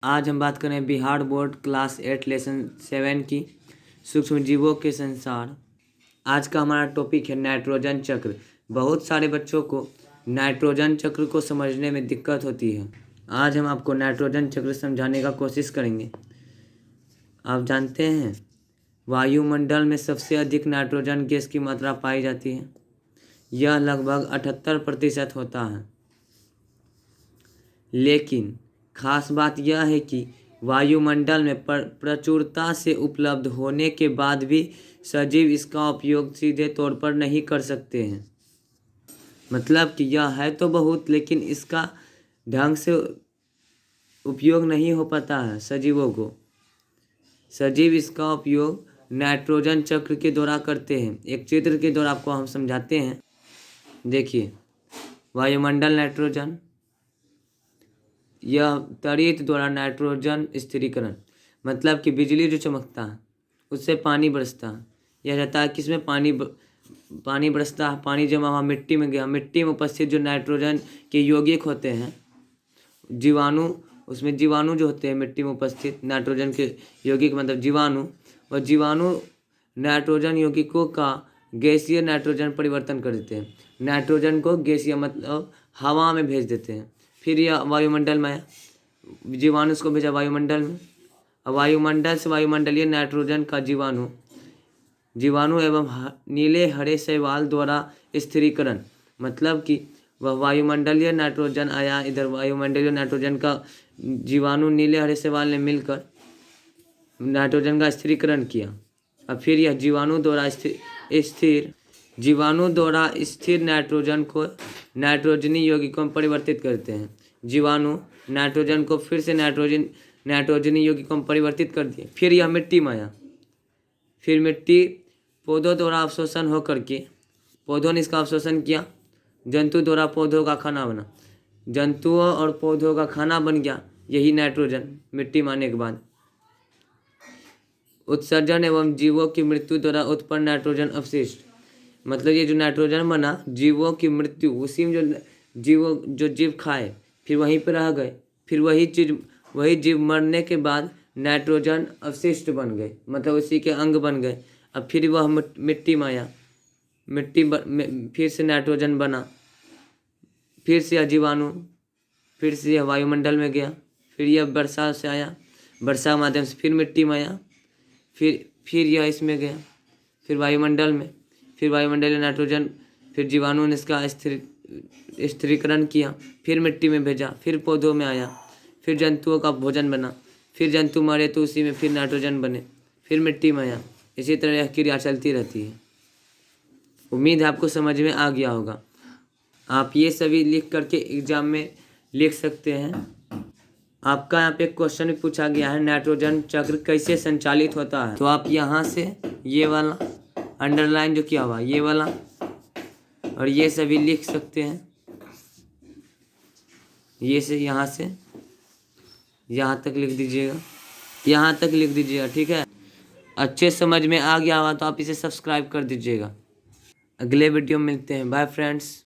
आज हम बात करें बिहार बोर्ड क्लास 8 लेसन 7 की सूक्ष्म जीवों के संसार। आज का हमारा टॉपिक है नाइट्रोजन चक्र। बहुत सारे बच्चों को नाइट्रोजन चक्र को समझने में दिक्कत होती है। आज हम आपको नाइट्रोजन चक्र समझाने का कोशिश करेंगे। आप जानते हैं वायुमंडल में सबसे अधिक नाइट्रोजन गैस की मात्रा पाई जाती है। यह लगभग 78% होता है। लेकिन खास बात यह है कि वायुमंडल में प्रचुरता से उपलब्ध होने के बाद भी सजीव इसका उपयोग सीधे तौर पर नहीं कर सकते हैं। मतलब कि यह है तो बहुत, लेकिन इसका ढंग से उपयोग नहीं हो पाता है सजीवों को। सजीव इसका उपयोग नाइट्रोजन चक्र के द्वारा करते हैं। एक चित्र के द्वारा आपको हम समझाते हैं। देखिए, वायुमंडल नाइट्रोजन, यह तड़ित द्वारा नाइट्रोजन स्थिरीकरण, मतलब कि बिजली जो चमकता है उससे पानी बरसता है। यह रहता है किसमें, पानी बरसता है, पानी जमा हुआ मिट्टी में गया, मिट्टी में उपस्थित जो नाइट्रोजन के यौगिक होते हैं, जीवाणु, उसमें जीवाणु जो होते हैं मिट्टी में उपस्थित नाइट्रोजन के यौगिक मतलब जीवाणु, और जीवाणु नाइट्रोजन यौगिकों का गैसीय नाइट्रोजन परिवर्तन कर देते हैं। नाइट्रोजन को गैसीय मतलब हवा में भेज देते हैं। फिर यह वायुमंडल में आया, जीवाणु उसको भेजा वायुमंडल में, और वायुमंडल से वायुमंडलीय नाइट्रोजन का जीवाणु एवं नीले हरे शैवाल द्वारा स्थिरीकरण, मतलब कि वह वायुमंडलीय नाइट्रोजन आया, इधर वायुमंडलीय नाइट्रोजन का जीवाणु नीले हरे शैवाल ने मिलकर नाइट्रोजन का स्थिरीकरण किया। और फिर यह जीवाणु द्वारा स्थिर नाइट्रोजन को नाइट्रोजनी यौगिकों में परिवर्तित करते हैं। जीवाणु नाइट्रोजन को फिर से नाइट्रोजनी यौगिकों में परिवर्तित कर दिए। फिर यह मिट्टी में आया। फिर मिट्टी पौधों द्वारा अवशोषण होकर के, पौधों ने इसका अवशोषण किया, जंतु द्वारा पौधों का खाना बना, जंतुओं और पौधों का खाना बन गया यही नाइट्रोजन मिट्टी में आने के बाद। उत्सर्जन एवं जीवों की मृत्यु द्वारा उत्पन्न नाइट्रोजन अवशिष्ट, मतलब ये जो नाइट्रोजन बना, जीवों की मृत्यु, उसी में जो जीव खाए फिर वहीं पर रह गए, फिर वही जीव मरने के बाद नाइट्रोजन अवशिष्ट बन गए, मतलब उसी के अंग बन गए। अब फिर वह मिट्टी में आया, फिर से नाइट्रोजन बना, फिर से यह जीवाणु, फिर से यह वायुमंडल में गया, फिर यह वर्षा से आया, वर्षा के माध्यम से फिर मिट्टी में आया, फिर यह इसमें गया, फिर वायुमंडल में, फिर वायुमंडलीय नाइट्रोजन, फिर जीवाणु ने इसका स्थिरीकरण किया, फिर मिट्टी में भेजा, फिर पौधों में आया, फिर जंतुओं का भोजन बना, फिर जंतु मरे तो उसी में फिर नाइट्रोजन बने, फिर मिट्टी में आया। इसी तरह यह क्रिया चलती रहती है। उम्मीद है आपको समझ में आ गया होगा। आप ये सभी लिख करके एग्जाम में लिख सकते हैं। आपका यहाँ पे क्वेश्चन भी पूछा गया है, नाइट्रोजन चक्र कैसे संचालित होता है। तो आप यहाँ से ये वाला अंडरलाइन जो किया हुआ ये वाला और ये सभी लिख सकते हैं। ये से यहाँ तक लिख दीजिएगा, यहाँ तक लिख दीजिएगा, ठीक है। अच्छे समझ में आ गया हुआ तो आप इसे सब्सक्राइब कर दीजिएगा। अगले वीडियो में मिलते हैं। Bye friends.